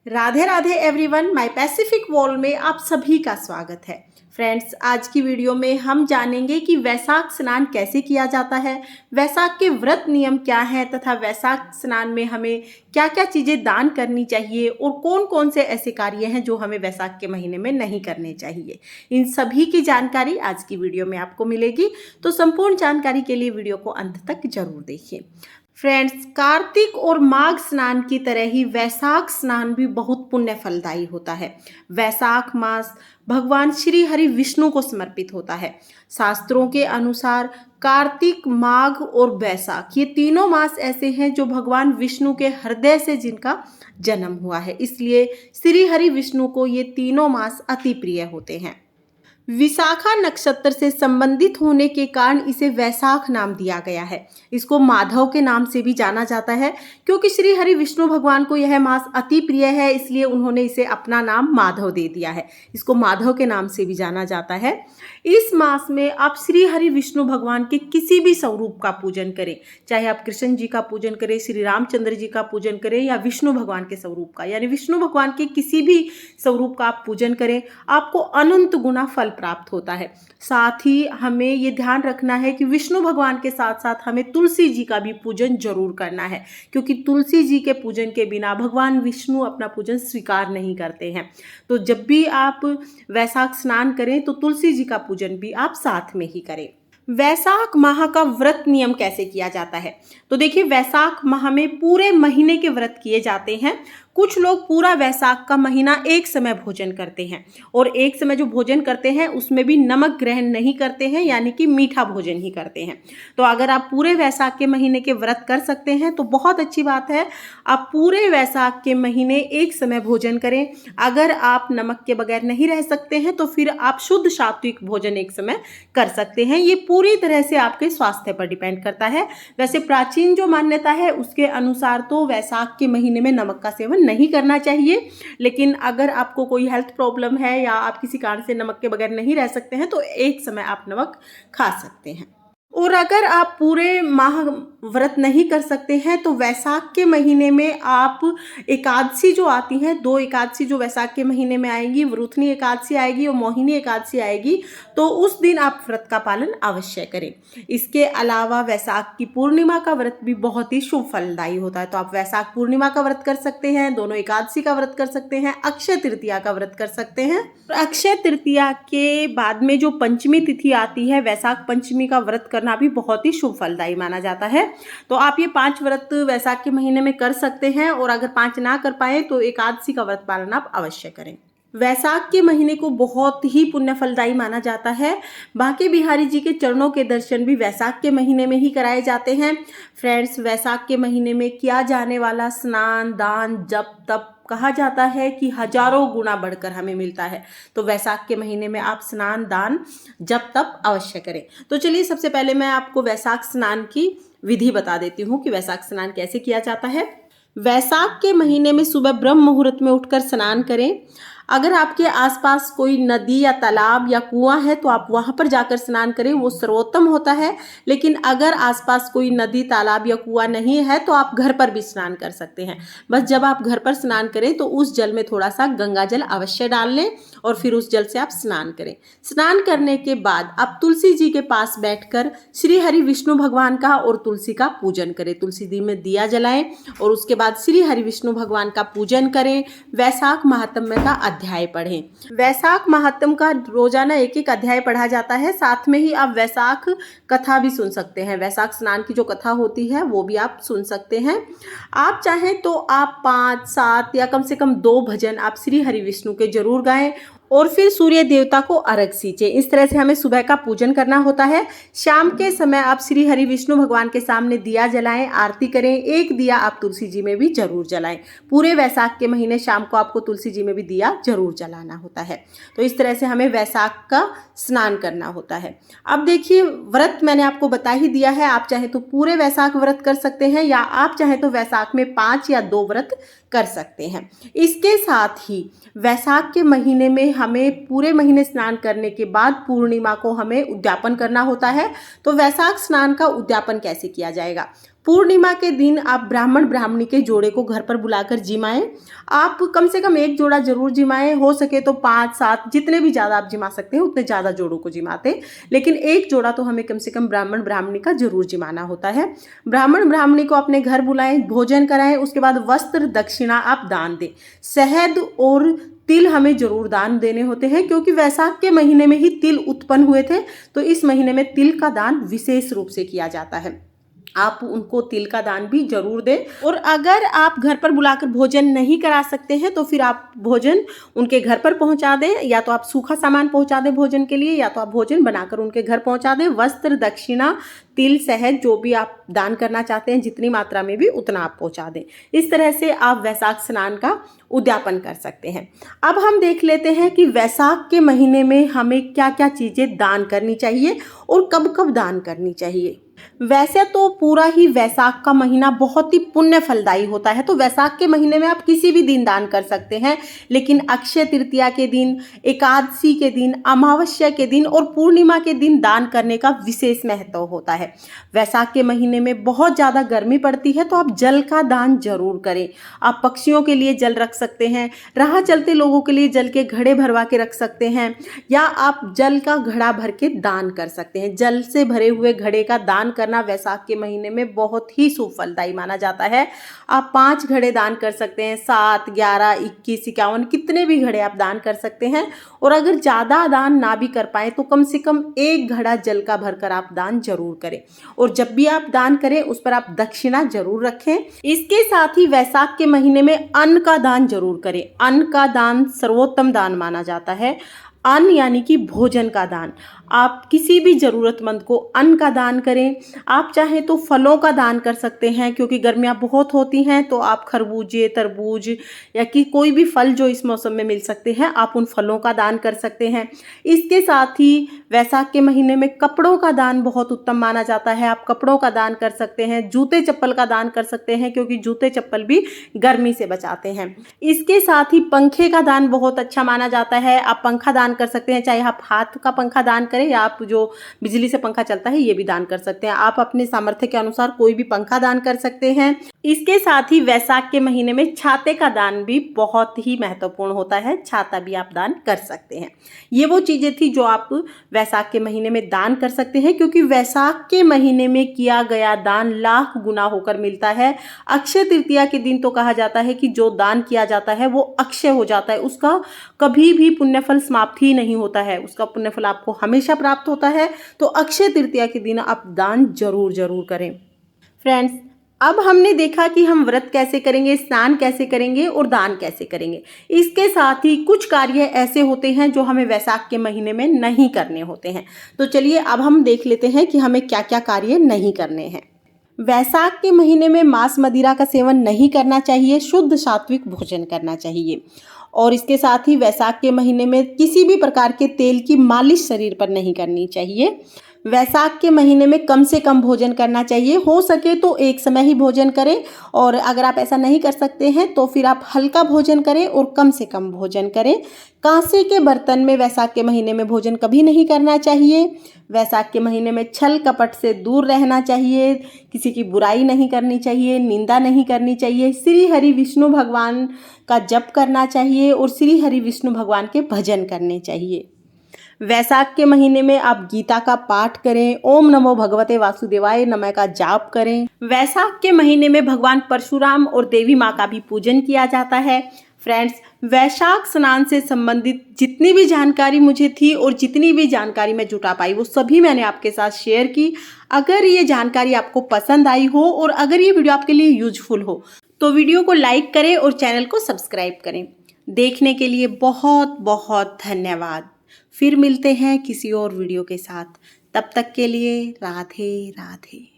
Radhe Radhe everyone, my Pacific wall में आप सभी का स्वागत है। फ्रेंड्स, आज की वीडियो में हम जानेंगे कि वैशाख स्नान कैसे किया जाता है, वैशाख के व्रत नियम क्या हैं तथा वैशाख स्नान में हमें क्या क्या चीज़ें दान करनी चाहिए और कौन कौन से ऐसे कार्य हैं जो हमें वैशाख के महीने में नहीं करने चाहिए। इन सभी की जानकारी आज की वीडियो में आपको मिलेगी, तो संपूर्ण जानकारी के लिए वीडियो को अंत तक जरूर देखिए। फ्रेंड्स, कार्तिक और माघ स्नान की तरह ही वैशाख स्नान भी बहुत पुण्य फलदायी होता है। वैशाख मास भगवान श्री हरि विष्णु को समर्पित होता है। शास्त्रों के अनुसार कार्तिक, माघ और वैशाख ये तीनों मास ऐसे हैं जो भगवान विष्णु के हृदय से जिनका जन्म हुआ है, इसलिए श्री हरि विष्णु को ये तीनों मास अति प्रिय होते हैं। विशाखा नक्षत्र से संबंधित होने के कारण इसे वैशाख नाम दिया गया है। इसको माधव के नाम से भी जाना जाता है, क्योंकि श्री हरि विष्णु भगवान को यह मास अति प्रिय है, इसलिए उन्होंने इसे अपना नाम माधव दे दिया है। इसको माधव के नाम से भी जाना जाता है। इस मास में आप श्री हरि विष्णु भगवान के किसी भी स्वरूप का पूजन करें, चाहे आप कृष्ण जी का पूजन करें, श्री रामचंद्र जी का पूजन करें या विष्णु भगवान के स्वरूप का, यानी विष्णु भगवान के किसी भी स्वरूप का आप पूजन करें, आपको अनंत गुना फल प्राप्त होता है। साथ ही हमें ये ध्यान रखना है कि विष्णु भगवान के साथ साथ हमें तुलसी जी का भी पूजन जरूर करना है, क्योंकि तुलसी जी के पूजन के बिना भगवान विष्णु अपना पूजन स्वीकार नहीं करते हैं। तो जब भी आप वैशाख स्नान करें तो तुलसी जी का पूजन भी आप साथ में ही करें। वैशाख माह का व्रत नियम कैसे किया जाता है? तो देखिए, वैशाख माह में पूरे महीने के व्रत किए जाते हैं। कुछ लोग पूरा वैशाख का महीना एक समय भोजन करते हैं, और एक समय जो भोजन करते हैं उसमें भी नमक ग्रहण नहीं करते हैं, यानी कि मीठा भोजन ही करते हैं। तो अगर आप पूरे वैशाख के महीने के व्रत कर सकते हैं तो बहुत अच्छी बात है। आप पूरे वैशाख के महीने एक समय भोजन करें। अगर आप नमक के बगैर नहीं रह सकते हैं तो फिर आप शुद्ध सात्विक भोजन एक समय कर सकते हैं। ये पूरी तरह से आपके स्वास्थ्य पर डिपेंड करता है। वैसे प्राचीन जो मान्यता है उसके अनुसार तो वैशाख के महीने में नमक का सेवन नहीं करना चाहिए, लेकिन अगर आपको कोई हेल्थ प्रॉब्लम है या आप किसी कारण से नमक के बगैर नहीं रह सकते हैं तो एक समय आप नमक खा सकते हैं। और अगर आप पूरे माह व्रत नहीं कर सकते हैं तो वैशाख के महीने में आप एकादशी जो आती हैं, 2 एकादशी जो वैशाख के महीने में आएगी, वरुथनी एकादशी आएगी और मोहिनी एकादशी आएगी, तो उस दिन आप व्रत का पालन अवश्य करें। इसके अलावा वैशाख की पूर्णिमा का व्रत भी बहुत ही शुभ फलदायी होता है। तो आप वैशाख पूर्णिमा का व्रत कर सकते हैं, दोनों एकादशी का व्रत कर सकते हैं, अक्षय तृतीया का व्रत कर सकते हैं। अक्षय तृतीया के बाद में जो पंचमी तिथि आती है, वैशाख पंचमी का व्रत करना भी बहुत ही शुभ फलदायी माना जाता है। तो आप ये 5 व्रत वैशाख के महीने में कर सकते हैं, और अगर 5 ना कर पाए तो एकादशी का व्रत पालन आप अवश्य करें। वैशाख के महीने को बहुत ही पुण्य फलदायी माना जाता है। बांके बिहारी जी के चरणों के दर्शन भी वैशाख के महीने में ही कराए जाते हैं। फ्रेंड्स, वैशाख के महीने में किया जाने वाला स्नान, दान, जप, तप कहा जाता है कि हजारों गुना बढ़कर हमें मिलता है। तो वैशाख के महीने में आप स्नान, दान, जप, तप अवश्य करें। तो चलिए, सबसे पहले मैं आपको वैशाख स्नान की विधि बता देती हूँ कि वैशाख स्नान कैसे किया जाता है। वैशाख के महीने में सुबह ब्रह्म मुहूर्त में उठकर स्नान करें। अगर आपके आसपास कोई नदी या तालाब या कुआं है तो आप वहां पर जाकर स्नान करें, वो सर्वोत्तम होता है। लेकिन अगर आसपास कोई नदी, तालाब या कुआं नहीं है तो आप घर पर भी स्नान कर सकते हैं। बस जब आप घर पर स्नान करें तो उस जल में थोड़ा सा गंगा जल अवश्य डाल लें और फिर उस जल से आप स्नान करें। स्नान करने के बाद आप तुलसी जी के पास बैठकर श्री हरि विष्णु भगवान का और तुलसी का पूजन करें। तुलसी जी में दिया जलाएं और उसके बाद श्री हरि विष्णु भगवान का पूजन करें। वैशाख महात्म्य का अध्याय पढ़ें। वैशाख महात्म्य का रोजाना एक एक अध्याय पढ़ा जाता है। साथ में ही आप वैशाख कथा भी सुन सकते हैं। वैशाख स्नान की जो कथा होती है वो भी आप सुन सकते हैं। आप चाहें तो आप 5, 7 या कम से कम 2 भजन आप श्री हरि विष्णु के जरूर गाएं और फिर सूर्य देवता को अर्घ सींचे। इस तरह से हमें सुबह का पूजन करना होता है। शाम के समय आप श्री हरि विष्णु भगवान के सामने दिया जलाएं, आरती करें। एक दिया आप तुलसी जी में भी जरूर जलाएं। पूरे वैशाख के महीने शाम को आपको तुलसी जी में भी दिया जरूर जलाना होता है। तो इस तरह से हमें वैशाख का स्नान करना होता है। अब देखिए, व्रत मैंने आपको बता ही दिया है। आप चाहे तो पूरे वैशाख व्रत कर सकते हैं, या आप चाहे तो वैशाख में 5 या 2 व्रत कर सकते हैं। इसके साथ ही वैशाख के महीने में हमें पूरे महीने स्नान करने के बाद पूर्णिमा को हमें उद्यापन करना होता है। तो वैशाख स्नान का उद्यापन कैसे किया जाएगा? पूर्णिमा के दिन आप ब्राह्मण ब्राह्मणी के जोड़े को घर पर बुलाकर जिमाएं। आप कम से कम एक जोड़ा जरूर जिमाएं, हो सके तो 5-7 जितने भी ज़्यादा आप जिमा सकते हैं उतने ज़्यादा जोड़ों को जिमाते, लेकिन एक जोड़ा तो हमें कम से कम ब्राह्मण ब्राह्मणी का जरूर जिमाना होता है। ब्राह्मण ब्राह्मणी को अपने घर बुलाएं, भोजन कराएं, उसके बाद वस्त्र दक्षिणा आप दान दें। शहद और तिल हमें जरूर दान देने होते हैं, क्योंकि वैशाख के महीने में ही तिल उत्पन्न हुए थे, तो इस महीने में तिल का दान विशेष रूप से किया जाता है। आप उनको तिल का दान भी जरूर दें। और अगर आप घर पर बुलाकर भोजन नहीं करा सकते हैं तो फिर आप भोजन उनके घर पर पहुंचा दें, या तो आप सूखा सामान पहुंचा दें भोजन के लिए, या तो आप भोजन बनाकर उनके घर पहुंचा दें। वस्त्र दक्षिणा तिल शहद जो भी आप दान करना चाहते हैं जितनी मात्रा में भी उतना आप पहुंचा दें। इस तरह से आप वैशाख स्नान का उद्यापन कर सकते हैं। अब हम देख लेते हैं कि वैशाख के महीने में हमें क्या क्या चीज़ें दान करनी चाहिए और कब कब दान करनी चाहिए। वैसे तो पूरा ही वैशाख का महीना बहुत ही पुण्य फलदायी होता है, तो वैशाख के महीने में आप किसी भी दिन दान कर सकते हैं, लेकिन अक्षय तृतीया के दिन, एकादशी के दिन, अमावस्या के दिन और पूर्णिमा के दिन दान करने का विशेष महत्व होता है। वैशाख के महीने में बहुत ज़्यादा गर्मी पड़ती है, तो आप जल का दान जरूर करें। आप पक्षियों के लिए जल रख सकते हैं, राह चलते लोगों के लिए जल के घड़े भरवा के रख सकते हैं, या आप जल का घड़ा भर के दान कर सकते हैं। जल से भरे हुए घड़े का दान करना वैशाख के महीने में बहुत ही शुभ फलदायी माना जाता है। आप 5 घड़े दान कर सकते हैं, 7, 11, 21, 51 कितने भी घड़े आप दान कर सकते हैं। और अगर ज़्यादा दान ना भी कर पाए तो कम से कम 1 घड़ा जल का भरकर आप दान जरूर करें। और जब भी आप दान करें उस पर आप दक्षिणा जरूर रखें। इसके साथ ही वैशाख के महीने में अन्न का दान जरूर करें। अन्न का दान सर्वोत्तम दान माना जाता है। अन्न यानी कि भोजन का दान। आप किसी भी ज़रूरतमंद को अन्न का दान करें। आप चाहें तो फलों का दान कर सकते हैं, क्योंकि गर्मियाँ बहुत होती हैं, तो आप खरबूजे, तरबूज या कि कोई भी फल जो इस मौसम में मिल सकते हैं आप उन फलों का दान कर सकते हैं। इसके साथ ही वैशाख के महीने में कपड़ों का दान बहुत उत्तम माना जाता है। आप कपड़ों का दान कर सकते हैं, जूते चप्पल का दान कर सकते हैं, क्योंकि जूते चप्पल भी गर्मी से बचाते हैं। इसके साथ ही पंखे का दान बहुत अच्छा माना जाता है। आप पंखा दान कर सकते हैं, चाहे आप हाथ का पंखा दान करें या आप जो बिजली से पंखा चलता है ये भी दान कर सकते हैं। आप अपने सामर्थ्य के अनुसार कोई भी पंखा दान कर सकते हैं। इसके साथ ही वैशाख के महीने में छाते का दान भी बहुत ही महत्वपूर्ण होता है। छाता भी आप दान कर सकते हैं। ये वो चीज़ें थी जो आप वैशाख के महीने में दान कर सकते हैं, क्योंकि वैशाख के महीने में किया गया दान लाख गुना होकर मिलता है। अक्षय तृतीया के दिन तो कहा जाता है कि जो दान किया जाता है वो अक्षय हो जाता है, उसका कभी भी पुण्यफल समाप्त ही नहीं होता है, उसका पुण्यफल आपको हमेशा प्राप्त होता है। तो अक्षय तृतीया के दिन आप दान जरूर जरूर करें। फ्रेंड्स, अब हमने देखा कि हम व्रत कैसे करेंगे, स्नान कैसे करेंगे और दान कैसे करेंगे। इसके साथ ही कुछ कार्य ऐसे होते हैं जो हमें वैशाख के महीने में नहीं करने होते हैं। तो चलिए अब हम देख लेते हैं कि हमें क्या क्या कार्य नहीं करने हैं। वैशाख के महीने में मांस मदिरा का सेवन नहीं करना चाहिए, शुद्ध सात्विक भोजन करना चाहिए। और इसके साथ ही वैशाख के महीने में किसी भी प्रकार के तेल की मालिश शरीर पर नहीं करनी चाहिए। वैशाख के महीने में कम से कम भोजन करना चाहिए, हो सके तो एक समय ही भोजन करें, और अगर आप ऐसा नहीं कर सकते हैं तो फिर आप हल्का भोजन करें और कम से कम भोजन करें। कांसे के बर्तन में वैशाख के महीने में भोजन कभी नहीं करना चाहिए। वैशाख के महीने में छल कपट से दूर रहना चाहिए, किसी की बुराई नहीं करनी चाहिए, निंदा नहीं करनी चाहिए। श्री हरि विष्णु भगवान का जप करना चाहिए और श्री हरि विष्णु भगवान के भजन करने चाहिए। वैशाख के महीने में आप गीता का पाठ करें, ओम नमो भगवते वासुदेवाय नमः का जाप करें। वैशाख के महीने में भगवान परशुराम और देवी माँ का भी पूजन किया जाता है। फ्रेंड्स, वैशाख स्नान से संबंधित जितनी भी जानकारी मुझे थी और जितनी भी जानकारी मैं जुटा पाई वो सभी मैंने आपके साथ शेयर की। अगर ये जानकारी आपको पसंद आई हो और अगर ये वीडियो आपके लिए यूजफुल हो तो वीडियो को लाइक करें और चैनल को सब्सक्राइब करें। देखने के लिए बहुत बहुत धन्यवाद। फिर मिलते हैं किसी और वीडियो के साथ। तब तक के लिए राधे राधे।